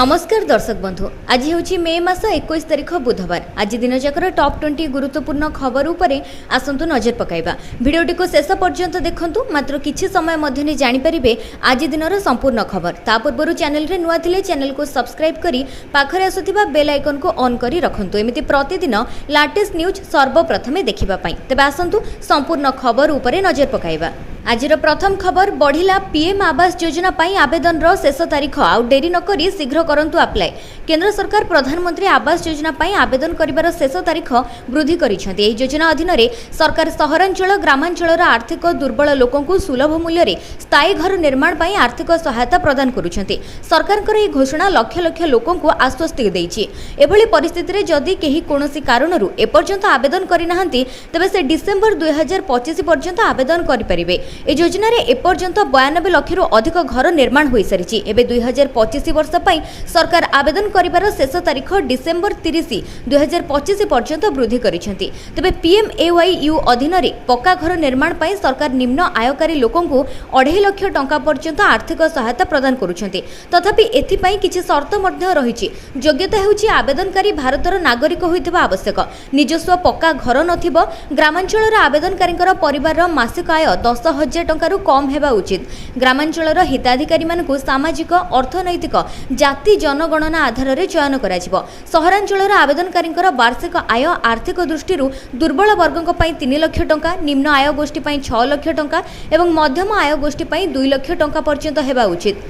नमस्कार दर्शक बंधु, आज हूँ मे मास 21 तारिख बुधवार। आज दिन जाकर टॉप 20 गुरुत्वपूर्ण खबर उपरे आसंतु नजर पकाइबा। भिडियोटी को शेष पर्यंत देखंतु, मात्र किछि समय मध्यने जानि परिबे आज दिनर संपूर्ण खबर। ता पूर्व चैनल रे नुआ थिले चैनल को सब्सक्राइब करी पाखरे आसुथिबा बेल आइकन को ऑन करी रखंतु, एमिति प्रतिदिन लेटेस्ट न्यूज सर्वप्रथमे देखिबा पई। तबे आसंतु संपूर्ण खबर उपरे नजर पकाइबा। आजिर प्रथम खबर, बढ़िला पीएम आवास योजना पाई आवेदन रो शेष तारीख। आउ डेरी नकरी शीघ्र करंतु अप्लाई। केंद्र सरकार प्रधानमंत्री आवास योजना पाई आवेदन करिबार शेष तारीख वृद्धि करिसेंती। एही योजना अधीन रे सरकार सहरांचल ग्रामांचलर आर्थिक दुर्बल लोकंकु सुलभ मूल्य रे स्थायी घर निर्माण पाई आर्थिक सहायता प्रदान करुछंती। सरकारकर एही घोषणा लक्ष लक्ष लोकंकु आश्वस्त दैछि। एभली परिस्थिति रे जदि केही कोनोसी कारणरू एपर्यंत आवेदन करिनाहांती, तबे से डिसेंबर 2025 पर्यंत आवेदन करि परिबे। ए योजना रे एपर्यंत 92 लाख रु अधिक घर निर्माण होई सारिछि। एबे 2025 वर्ष पई सरकार आवेदन करिबार शेष तारीख डिसेंबर 30, 2025 पर्यंत वृद्धि करिसेंती। तबे पीएमएवाईयू अधीन रे पक्का घर निर्माण पई सरकार निम्न आयकारी लोकंकु 2.5 लाख टंका पर्यंत आर्थिक सहायता प्रदान करुछंती। तथापि एथि पई किछि शर्त मध्ये रहिछि। योग्यता हेउछि आवेदनकारी भारतर नागरिक होइथिबा आवश्यक, निजस्व पक्का घर नथिबो, ग्रामांचलर आवेदनकारींकर परिवार मासिक आय 10,000 टंका कम हेबा उचित, ग्रामांचलर हिताधिकारी मानकु सामाजिक अर्थनैतिक जाति जनगणना आधार रे चयन कराजिबो। सहरांचलर आवेदनकारींकर वार्षिक आय आर्थिक दृष्टिरु दुर्बल वर्गक पई 3 लाख टंका, निम्न आय गोष्ठी पई 6 लाख टंका एवं मध्यम आय गोष्ठी पई 2 लाख टंका पर्यंत हेबा उचित।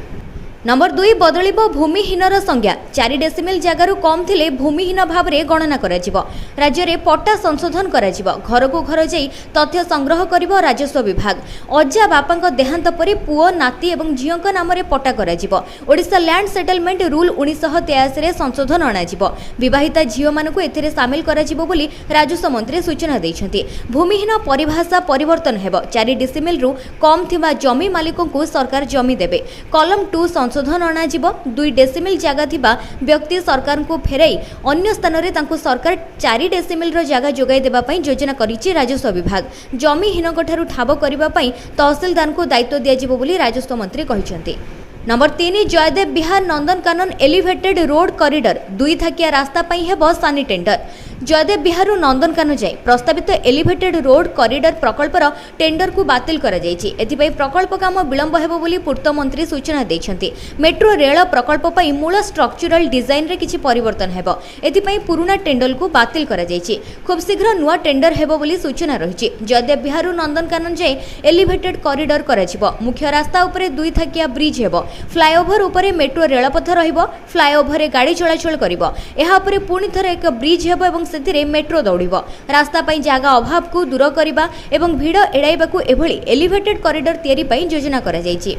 नंबर 2, बदलिबो भूमिहीनर संज्ञा। 4 डेसिमिल जगारु कम थिले भूमिहीन भाव में गणना कराजिबो। राज्य रे पट्टा संशोधन कराजिबो। घर को घर जाई तथ्य संग्रह करिबो राजस्व विभाग। अजा बापांक देहांत परे पुओ नाती एवं झियोंक नाम रे पट्टा कराजिबो। ओडिशा लैंड सेटलमेंट रूल 1983 रे संशोधन अणाजिबो। विवाहिता झियो मानकु एथिरे शामिल कराजिबो बोली राजस्व मंत्री सूचना दैछंती। भूमिहीन परिभाषा परिवर्तन हेबो। 4 डेसिमिल रु कम थिबा जमी मालिकंकु सरकार जमी देबे। कलम 2 संशोधन अणाजिबो। 2 डेसिमिल जगह थिबा व्यक्ति सरकार को फेराई अन्य स्थान रे तांको सरकार 4 डेसिमिल रो जगह जोगाई देबा पई योजना करिछि राजस्व विभाग। जमी हीनक ठारू ठाब करिबा पई तहसीलदार को दायित्व दियाजिबो बोली राजस्व मंत्री कहिसेंती। नंबर 3, जयदेव विहार नंदनकानन एलिवेटेड रोड कॉरिडोर 2 थाकिया रास्ता पई हेबो सानी टेंडर। जयदेव विहार नंदनकानन जाय प्रस्तावित एलिवेटेड रोड कॉरिडोर प्रकल्पर टेंडर को बातिल करा जायछि। एथिपई प्रकल्प काम विलंब हेबो बोली पूर्त मंत्री सूचना दैछंती। मेट्रो रेल प्रकल्प पई मूल स्ट्रक्चरल डिजाइन रे किछि परिवर्तन हेबो। एथिपई पुराना टेंडर को बातिल करा जायछि। खूब शीघ्र नुआ टेंडर हेबो बोली सूचना रहिछि। जयदेव विहार नंदनकानन जाय एलिवेटेड कॉरिडोर कराजिबो। मुख्य रास्ता उपरे 2 थाकिया ब्रिज हेबो। फ्लाईओवर उपरे मेट्रो रेलपथ रहिबो। फ्लाईओवर गाड़ी चलाचल करिबो। एहा उपरे पुणी थरे एक ब्रिज हेबो एवं सेतिरे मेट्रो दौड़िबो। रास्ता पई जागा अभाव को दूर करिबा एवं भीड़ एड़ाइबाकू एभली एलिवेटेड कॉरिडोर तयारी पई योजना करा जायछि।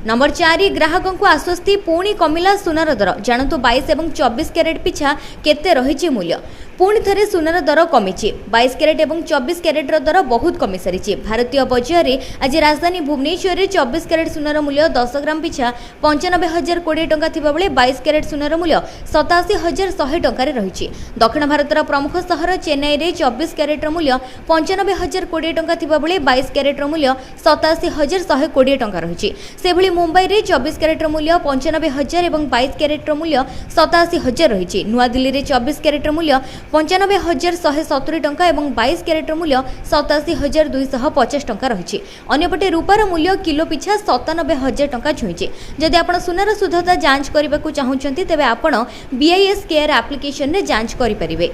नंबर 4, ग्राहकों को आश्वस्ति पुणी कमिला सुनार दर। जानतु 22 एवं 24 कैरेट पिछा केते रहिछि मूल्य। पुणी थरे सुनार दर कमिछि। 22 कैरेट एवं 24 कैरेट दर बहुत कमि सारिछि। भारतीय बजार रे आज राजधानी भुवनेश्वर रे 24 कैरेट सुनार मूल्य 10 ग्राम पिछा 95,020 टंका थिबा बेले 22 कैरेट सुनार मूल्य 87,100 टंका रे रहिछि। दक्षिण भारतर प्रमुख शहर चेन्नई रे 24 कैरेट मूल्य 95,020 टंका थिबा बेले 22 कैरेट मूल्य 87,120 टंका रहिछि। सेभली मुंबई रे 24 कैरेट मूल्य 95,000 एवं 22 कैरेट मूल्य 87,000 रहिछि। नुआ दिल्ली रे 24 कैरेट मूल्य 95,170 टंका एवं 22 कैरेट मूल्य 87,250 टंका रहिछि। अन्यपटे रूपार मूल्य किलो पिछा 97,000 टंका छुईछि। जदि आपण सुनार शुद्धता जांच करबाकू चाहुचंती, तेबे आपण बीआईएस केयर एप्लिकेशन रे जांच करि परिबे।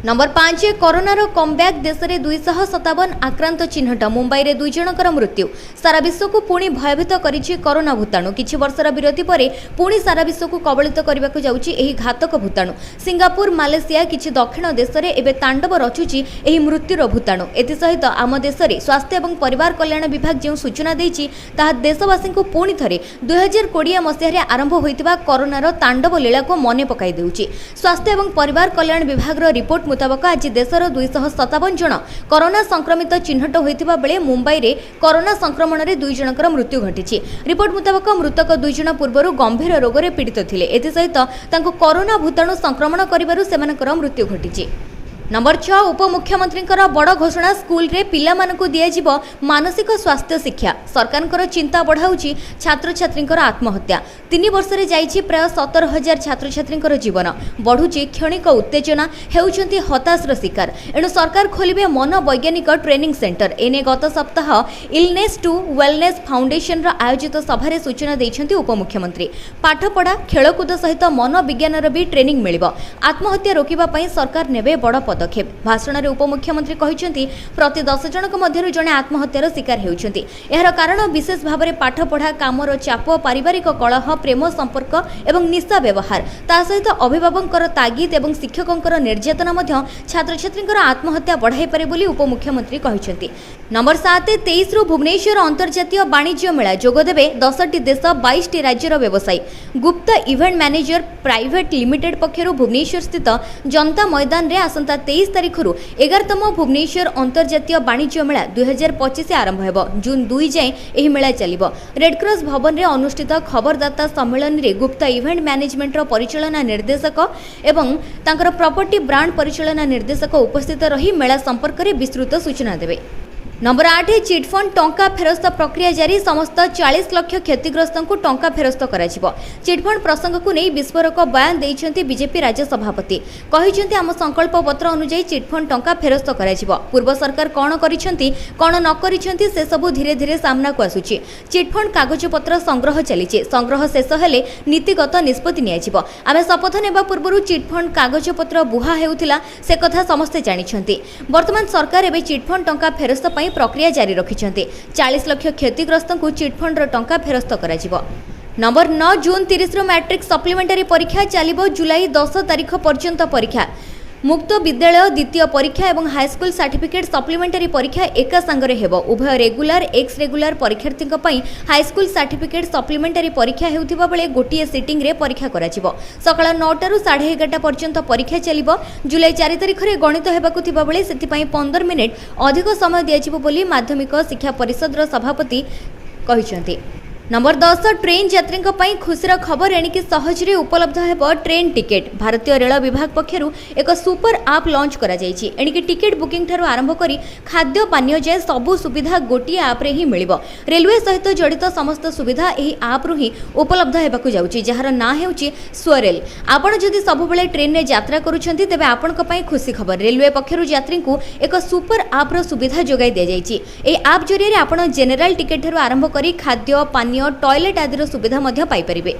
नंबर 5, कोरोनार कमब्याक देश में 257 आक्रांत चिन्हट। मुंबई रे 2 जनकर मृत्यु। सारा विश्व को पुणी भयभीत करिछि कोरोना भूताणु। किछि वर्षर विरति परे पुणी सारा विश्व को कबलित करबाकू जाउछि एही घातक भूताणु। सिंगापुर मालेशिया किछि दक्षिण देश में एबे तांडव रचुछि एही मृत्युर भूताणु। एथि सहित आम देश में स्वास्थ्य एवं परिवार कल्याण विभाग जो सूचना दैछि ताहा देशवासी को पुणी थरे 2020 मसीह आरंभ होइतिबा कोरोनार तांडव लीला को मने पकाई देउछि। स्वास्थ्य एवं परिवार कल्याण विभाग रिपोर्ट मुताबक आज देशर 257 जन कोरोना संक्रमित चिन्हट होइतिबा बेले मुंबई रे कोरोना संक्रमण रे 2 जनकर मृत्यु घटिछि। रिपोर्ट मुताबक मृतक 2 जन पूर्वरु गंभीर रोग रे पीड़ित थिले। एथि सहित तांको कोरोना भूताणु संक्रमण करिबारु सेमानकर मृत्यु घटिछि। नंबर 6 उपमुख्यमंत्री बड़ घोषणा स्कूल रे पिला मानकु दियाजिब मानसिक स्वास्थ्य शिक्षा सरकार चिंता बढ़ाऊँच छात्र छात्री आत्महत्या 3 वर्ष रे जाइछि प्राय 17,000 छात्र छात्री जीवन बढ़ुची क्षणिक उत्तेजना हेउछंती हताशर शिकार एणु सरकार खोलिबे मन वैज्ञानिक ट्रेनिंग सेंटर एने गत सप्ताह इलनेस टू वेलनेस फाउंडेशन रा आयोजित सभारे सूचना दैछंती उपमुख्यमंत्री पाठपढ़ा खेलकूद सहित मन विज्ञान भी ट्रेनिंग मिलिबो आत्महत्या रोकिबा पई सरकार नेबे बड़ पदक्षेप भाषण में उपमुख्यमंत्री कहते प्रति 10 जनक मध्यरु जणे आत्महत्यार शिकार हेउछंती एहार कारण विशेष भाव में पाठपढ़ा कामर चाप पारिवारिक कलह प्रेम संपर्क एवं निशा व्यवहार ता सहित अभिभावकर तागिद एवं शिक्षकों निर्यातना छात्र छात्री आत्महत्या बढ़ाई पारे बोली उपमुख्यमंत्री कहते नंबर 7 23 रु भुवनेश्वर अंतर्जातीय वाणिज्य मेला जोगदेवे 10टी देश 22टी राज्यर व्यवसायी Gupta event manager private limited पक्षरु भुवनेश्वर स्थित जनता मैदान रे आसंता 23 तारिख रु 11तम भुवनेश्वर अंतर्जातीय वाणिज्य मेला 2025 आरंभ हेबो जून 2 जाए एही मेला चलिबो रेडक्रॉस भवन रे अनुष्ठित खबरदाता सम्मेलन रे गुप्ता इवेंट मैनेजमेंट रो परिचालना निर्देशक एवं तांकर प्रॉपर्टी ब्रांड परिचालना निर्देशक उपस्थित रही मेला संपर्क रे विस्तृत सूचना देबे नंबर 8 चिटफंड टंका फेरस्त प्रक्रिया जारी समस्त 40 लाख क्षतिग्रस्त को टंका फेरस्त करा चिटफंड प्रसंग को नहीं विस्फोरक बयान देइछंती बीजेपी राज्य सभापति कहिछंती आम संकल्प पत्र अनुसार चिटफंड टंका फेरस्त करा पूर्व सरकार कौन करिछंती कौन न करिछंती से सब धीरे धीरे सामना को आसुची चिटफंड कागज पत्र संग्रह चलीचे संग्रह शेष हेले नीतिगत निष्पत्ति नियाजिबो आमे शपथ नेबा पूर्व चिटफंड कागज पत्र बुहा हेउथिला से कथा समस्ते जानिछंती वर्तमान सरकार एबे चिटफंड टंका फेरस्त पई प्रक्रिया जारी रखिछंती 40 लाख क्षतिग्रस्त को चिटफंड रो टंका फेरस्त करा नंबर 9 जून 30 रो मैट्रिक सप्लीमेंटरी परीक्षा चलिबो जुलाई 10 तारिख पर्यंत परीक्षा मुक्त विद्यालय द्वितीय परीक्षा एवं हाईस्कूल सर्टिफिकेट सप्लीमेंटरी परीक्षा एका संगरे हेबो उभय रेगुलर एक्स रेगुलर परीक्षार्थी हाईस्कूल सर्टिफिकेट सप्लीमेंटरी परीक्षा हेउथिबा बेले गोटिए सिटिंग रे परीक्षा कराजिबो सकाळ 9 रु 11:30 पर्यंत परीक्षा चलिबो जुलाई 4 तारिख रे गणित हेबाकु थिबा बेले सेति 15 मिनिट अधिक समय दियाजिबो बोली माध्यमिक शिक्षा परिषद रो सभापति कहिसंती नंबर 10 ट्रेन यात्री खुशीर खबर एणिकी सहजरे उपलब्ध हेब ट्रेन टिकेट भारतीय रेल विभाग पक्षरु एक सुपर आप लॉन्च करा जायछि एणिकी टिकेट बुकिंग ठारू आरंभ करी खाद्य पानीय जाय सबु सुविधा गोटी आप रे ही मिलिबो रेलवे सहित जड़ित समस्त सुविधा एही आप रु ही उपलब्ध हेबाकु जाउछि जहार ना हेउछि स्वरेल आपण जदि सबु बेले ट्रेन रे यात्रा करूछंती तेबे आपनक पई खुशी खबर रेलवे पक्षरु यात्री को एक सुपर आप रो सुविधा जोगाई दिया जायछि ए आप जरिए रे आपण जनरल टिकेट ठारू आरंभ करी खाद्य पानीय टॉयलेट आदि सुविधा मध्य पाई परिबे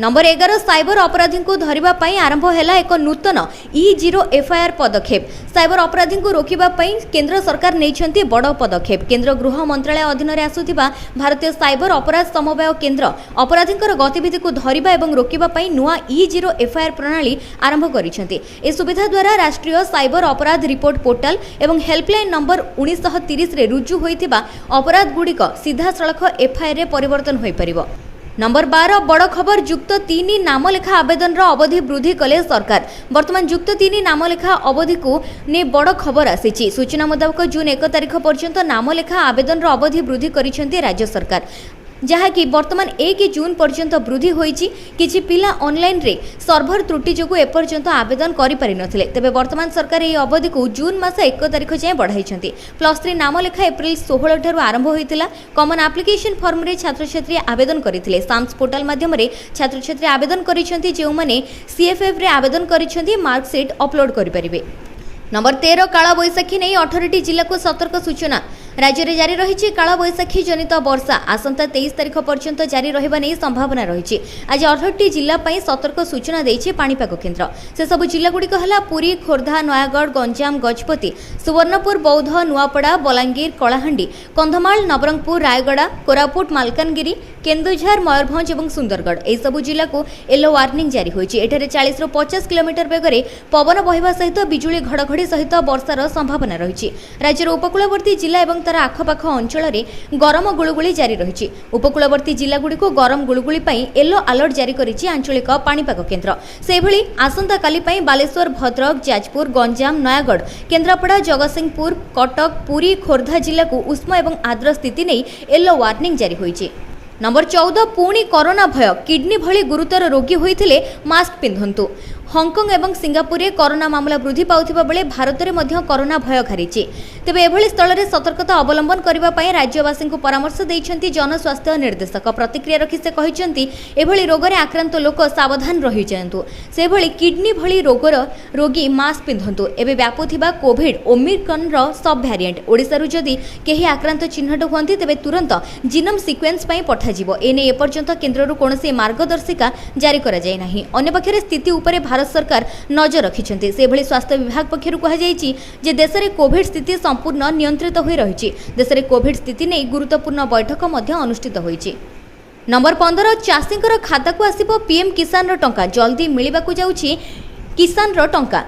नंबर 11 साइबर अपराधी को धरिबा पई आरंभ हैला एक नूतन E0 FIR पदक्षेप साइबर अपराधी को रोकिबा पई केंद्र सरकार नैछंती बड़ पदक्षेप केंद्र गृह मंत्रालय अधीन रे आसुथिबा भारतीय साइबर अपराध समवाय केंद्र अपराधींकर गतिविधि को धरिबा एवं रोकिबा पई नुआ E0 FIR प्रणाली आरंभ करिसेंती ए सुविधा द्वारा राष्ट्रीय साइबर अपराध रिपोर्ट पोर्टल एवं हेल्पलाइन नंबर 1930 रे रुजु होइथिबा अपराध गुड़िक सीधा सड़क FIR रे परिवर्तन होई परिबो नंबर 12 बड़ खबर युक्त 3 नामलेखा आवेदन अवधि वृद्धि कले सरकार वर्तमान युक्त 3 नामलेखा अवधि को ने बड़ खबर आसी सूचना मुताबक जून 1 तारिख पर्यंत नामलेखा आवेदन अवधि वृद्धि करिसेंती राज्य सरकार जहाँकि वर्तमान 1 जून पर्यंत वृद्धि होईची किछि पिला ऑनलाइन रे सर्भर त्रुटि जोगु एपर्यंत आवेदन करि पारि नथिले तेबे वर्तमान सरकार एही अवधि को जून मास 1 तारिख जाय बढ़ाइछंती +3 नामलेखा एप्रिल 16 ठारू आरंभ होइतिला कॉमन एप्लिकेशन फॉर्म रे छात्र छात्री आवेदन करिथिले साम्स पोर्टल माध्यम रे छात्र छात्री आवेदन करिसेंती जे माने CFF रे आवेदन करिसेंती मार्कशीट अपलोड करि परिबे नंबर 13 काला बैसाखी नहीं 18टी जिला को सतर्क सूचना राज्य में जारी रही काला बैसाखी जनित वर्षा आसंता 23 तारिख पर्यंत जारी रहिबा नै संभावना रही आज 18टी जिला पई सतर्क सूचना देइछि पाणीपाग केन्द्र से सब जिला गुड़िक हला पुरी खोर्धा नयागढ़ गंजाम गजपति सुवर्णपुर बौद्ध नुआपड़ा बलांगीर कलाहांडी कंधमाल नवरंगपुर रायगड़ा कोरापुट मालकानगिरी केन्दुझर मयूरभंज और सुंदरगढ़ यह सबु जिला को येलो वार्निंग जारी होइछि एठारे 40 ରୁ 50 किलोमीटर बेगरे पवन बहिबा सहित बिजुली घड़घड़ी सहित वर्षार संभावना रही राज्यर उपकूलवर्ती जिला और तार आखपाख अंचल में गरम गुळुगुळी जारी रही उपकूलवर्ती जिला गुड़ी को गरम गुळुगुळी पई येलो अलर्ट जारी करिछि आंचलिक पाणीपाग केन्द्र सेभଳି आसंता काली पई बालेश्वर भद्रक जाजपुर गंजाम नयागढ़ केन्द्रापड़ा जगतसिंहपुर कटक पुरी खोर्धा जिला को उष्म और आर्द्र स्थिति नहीं येलो वार्निंग जारी होइछि नंबर 14 पुणी कोरोना भय किडनी भली गुरुतर रोगी होइथिले मास्क पिंधंतु हंगकंग और सिंगापुर में कोरोना मामला वृद्धि पाउथिबा बेले भारत में मध्य कोरोना भय खारिछि। तेबे एभली स्थल में सतर्कता अवलंबन करने राज्यवासी को परामर्श देइछन्ति जनस्वास्थ्य निर्देशक। प्रतिक्रिया रखी से कहिछन्ति एभली रोग में आक्रांत लोक सावधान रहि जायन्तु। सेभली किडनी भली रोगर रोगी मास्क पिंधन्तु। एबे व्यापुथिबा कोविड ओमिक्रॉन रो सब वेरिएंट ओडिसा जदि केही आक्रांत चिन्हट हुअन्ति तेबे तुरंत जीनोम सीक्वेंस पई पठाजिबो। एने एपर्यंत केन्द्रରୁ कोनोसी मार्गदर्शिका जारी करा जाय नाही। अन्य पक्षरे स्थिति उपरे भारत सरकार नजर रखिछन्ति। सेभली स्वास्थ्य विभाग पक्षरु कहा जायछि जे देश रे कोविड स्थिति संपूर्ण नियंत्रित होई रहिछि। देश रे कोविड स्थिति नै गुरुत्वपूर्ण बैठक मध्य अनुष्ठित होइछि। नंबर 15 चाषींकर खाता को आसिबो पीएम किसान रो टंका। जल्दी मिलिबाकू जाउछि किसान रो टंका।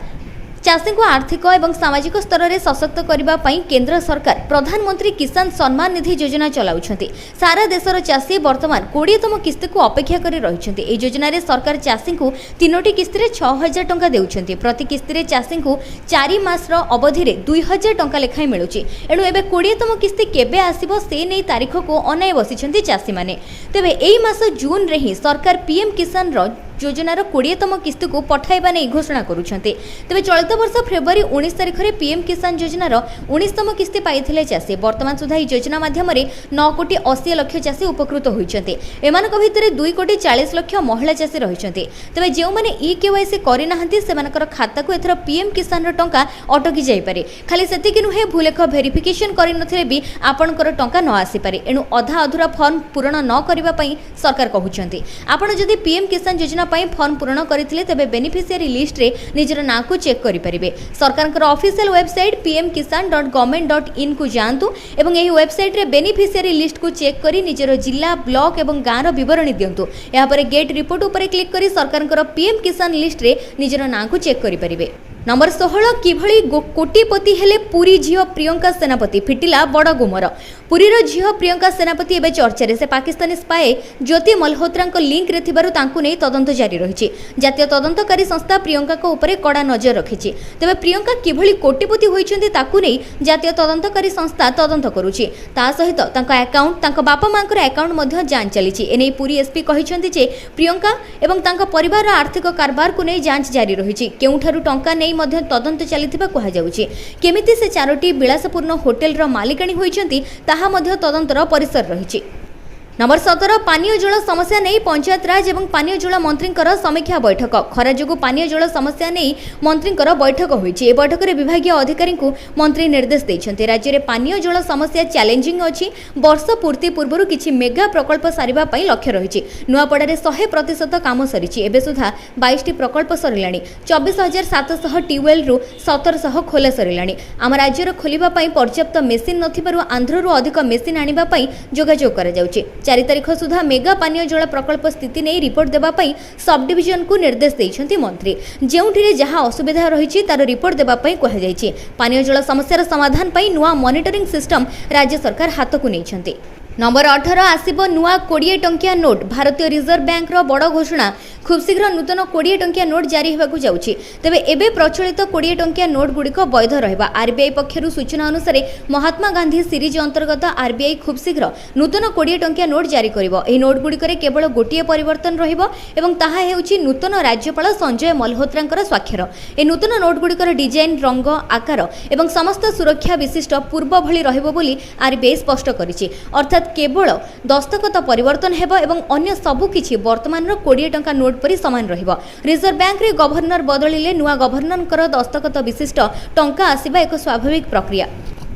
चाषी को आर्थिक और सामाजिक स्तर में सशक्त करने केंद्र सरकार प्रधानमंत्री किसान सम्मान निधि योजना चलाउछन्ति। सारा देशर चाषी वर्तमान 20तम किस्ती को अपेक्षा कर रहिछन्ति। एही योजना रे सरकार चाषी को 3टी किस्ती रे 6000 टंका देउछन्ति। प्रति किस्ती रे चाषी को 4 मास अवधि रे 2000 टंका लेखाई मिलुछि। एणु एबे 20तम किस्ती केबे आसीबो से नै तारीख को अनाय बसिछन्ति चाषी माने। तेबे एही मास जून रे ही सरकार पीएम किसान रो योजनार 20तम किस्ती को पठाइबा नै घोषणा करुछन्ति। तेबे चलित वर्ष फेब्रुआरी 19 तारिख रे पीएम किसान योजनार 19तम किस्ती पाइथिले चाषी। वर्तमान सुधा ई योजना माध्यम रे 9 कोटी 80 लाख चाषी उपकृत होइछन्ति। एमानक भितरे 2 कोटी 40 लाख महिला चाषी रहिछन्ति। तेबे जेउ माने ई केवाईसी करि नाहंती सेमानकर खाता को एथर पीएम किसान रो टंका अटकी जाई पारे। खाली सेतिकि नुहे भूलेख वेरिफिकेशन करि नथिले भी आपनकर टंका न आसी पारे। एणु अधा अधुरा फॉर्म पूरण न करिबा पई सरकार कहुछन्ति। आपण जदि पीएम किसान योजना फॉर्म पूर्ण करथिले तेबे बेनिफिशियरी लिस्ट रे निजर ना को चेक करि परिबे। सरकारकर ऑफिशियल वेबसाइट pmkisan.government.in को जांतु एवं एही वेबसाइट रे बेनिफिशियरी लिस्ट को चेक करी निजर जिला ब्लॉक एवं गाँव रो विवरणी दियंतु। या परे गेट रिपोर्ट ऊपर क्लिक करी सरकारकर पीएम किसान लिस्ट रे निजर ना को चेक करि परिबे। नंबर 16 किभली कोटिपति हेले पुरी झियो प्रियंका सेनापति फिटिला बड़ गुमर। पुरीर झियो प्रियंका सेनापति एबे चर्चा से पाकिस्तानी स्पाए ज्योति मल्होत्रा लिंक रे थिबारु तांकु नै तदंत जारी रहिछि। जातीय तदंतकारी संस्था प्रियंका को ऊपर कड़ा नजर रखिछि। तेबे प्रियंका किभली कोटिपति होइछन्ति ताकु नै जातीय तदंतकारी संस्था तदंत करूछि। ता सहित तांका अकाउंट तांका बापा मांकर अकाउंट मध्ये जांच चलिछि। एनै पुरी एसपी कहिछन्ति जे प्रियंका एवं तांका परिवार आर्थिक कारबार को नै जांच जारी रहिछि। केउठारु टंका नै मध्ये तदंत चलिथिबा कहा जाउछि। केमिति से 4टी विलासपूर्ण होटेल रो मालिकाणी होइछन्ति ताहा मध्ये तदंतर परिसर रहिछि। नंबर 17 पानीय जल समस्या नहीं पंचायत राज एवं पानीय जल मंत्री समीक्षा बैठक। खरा जोगु पानीय जल समस्या नहीं मंत्री बैठक होइछि। ए बैठक में विभागीय अधिकारी को मंत्री निर्देश देइछन्ति। राज्य में पानीय जल समस्या चैलेंजिंग अछि। वर्ष पूर्ति पूर्व किछि मेगा प्रकल्प सारिबा पई लक्ष्य रहिछि। नुआपड़ा रे 100% काम सरिछि। एबे सुधा 22टी प्रकल्प सरिलाणी। 24700 ट्यूबवेल रु 1700 खोला सरिलाणी। आम राज्य रो खोलिबा पई पर्याप्त मेसिन नथिबारु आंध्र रु अधिक मेसिन आनिबा पई जोगाजोग करा जाउछि। 4 तारिख सुधा मेगा पानीय जल प्रकल्प स्थिति नहीं रिपोर्ट देबा पई सब डिविजन को निर्देश देइछन्ति मंत्री। जेउठिरे जहां असुविधा रहिछि तार रिपोर्ट देबा पई कहा जायछि। पानीय जल समस्यार समाधान पई नुआ मॉनिटरिंग सिस्टम राज्य सरकार हाथ को नैछन्ति। नंबर 18 आसिबो नुआ 20 टंकिया नोट। भारतीय रिजर्व बैंक रो बड़ घोषणा। खूब शीघ्र नूतन 20 टंकिया नोट जारी होबाकू जाउछि। तेबे एबे प्रचलित 20 टंकिया नोट गुड़िक वैध रहबा। आरबीआई पक्षरु सूचना अनुसार महात्मा गांधी सीरीज अंतर्गत आरबीआई खूब शीघ्र नूतन 20 टंकिया नोट जारी करिवो। एही नोट गुड़िकरे केवल गोटिए परिवर्तन रहिबो एवं ताहा हेउछि नूतन राज्यपाल संजय मल्होत्रांकर स्वाक्षर। ए नूतन नोट गुड़िकर डिजाइन रंग आकार एवं समस्त सुरक्षा विशिष्ट पूर्व भली रहिबो बोली आरबीआई स्पष्ट करिछि। अर्थात केवल दस्तखत परिवर्तन हेबो एवं अन्य सबु किछि वर्तमान 20 टंका नोट परि समान रहिबो। रिजर्व बैंक रे गवर्नर बदलिले नुआ गवर्नरकर दस्तखत विशिष्ट टंका आसीबा एक स्वाभाविक प्रक्रिया।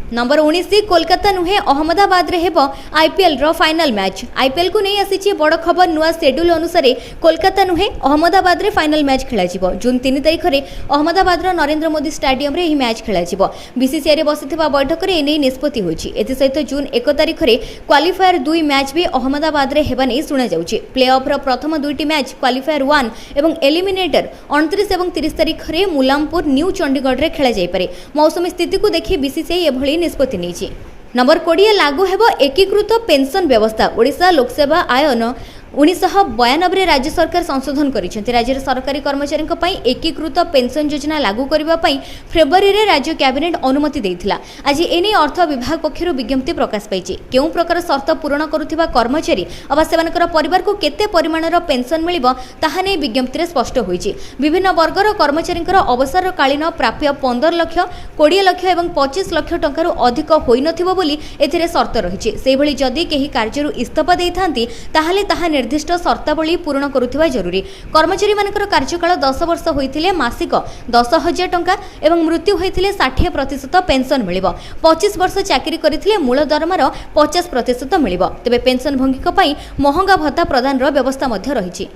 नंबर 19 कोलकाता नुहे अहमदाबाद रे हेबो आईपीएल रो फाइनल मैच। आईपीएल को नहीं आसी बड़ खबर। नुआ शेड्यूल अनुसार कोलकाता नुहे अहमदाबाद रे फाइनल मैच खेला जिवो। जून 3 तारिख रे अहमदाबाद रो नरेंद्र मोदी स्टेडियम रे ही मैच खेला जिवो। बीसीसीआई रे बसिथिबा बैठक रे एनै निष्पत्ति होइछि। एथि सहित जून 1 तारिख रे क्वालिफायर 2 मैच भी अहमदाबाद रे हेबा नै सुना जाउछि। प्ले ऑफ रो प्रथम 2टी मैच क्वालिफायर 1 एवं एलिमिनेटर 29 एवं 30 तारिख रे मुलामपुर न्यू चंडीगढ़ रे खेला जाई पारे। मौसमी स्थिति को देखि बीसीसीआई एभली निष्पत्ति नैछि। नंबर 20 लागू हेबो एकीकृत पेंशन व्यवस्था। ओडिशा लोकसेवा आयन 1992 राज्य सरकार संशोधन करिसेंति। राज्य सरकारी कर्मचारी एकीकृत पेंशन योजना लागू करने फेब्रुआरी रे राज्य कैबिनेट अनुमति देइथिला। आज एने अर्थ विभाग पक्षरु विज्ञप्ति प्रकाश पाइछि। केउ प्रकार शर्त पूर्ण करुथिबा कर्मचारी अबा सेमानकर परिवार को केते परिमाणर पेंशन मिलिबो ताहा नै विज्ञप्ति रे स्पष्ट होइछि। विभिन्न वर्गर कर्मचारींकर अवसरकालीन प्राप्य 15 लाख 20 लाख एवं 25 लाख टंकारु अधिक होई नथिबो बोली एथिरे शर्त रहिछि। सेहि भली जदि केही कार्यरु इस्तफा देइथांती ताहाले ताहा निर्दिष्ट शर्तावली पूर्ण करुथिबा जरूरी। कर्मचारी मानकर कार्यकाल 10 वर्ष होइथिले मासिक 10,000 टंका एवं मृत्यु होइथिले 60% पेंशन मिलिबो। 25 वर्ष चाकरी करिथिले मूल दरमार 50% मिलिबो। तेबे पेंशन भंगिक पई महंगा भत्ता प्रदानर व्यवस्था मध्य रहिछि।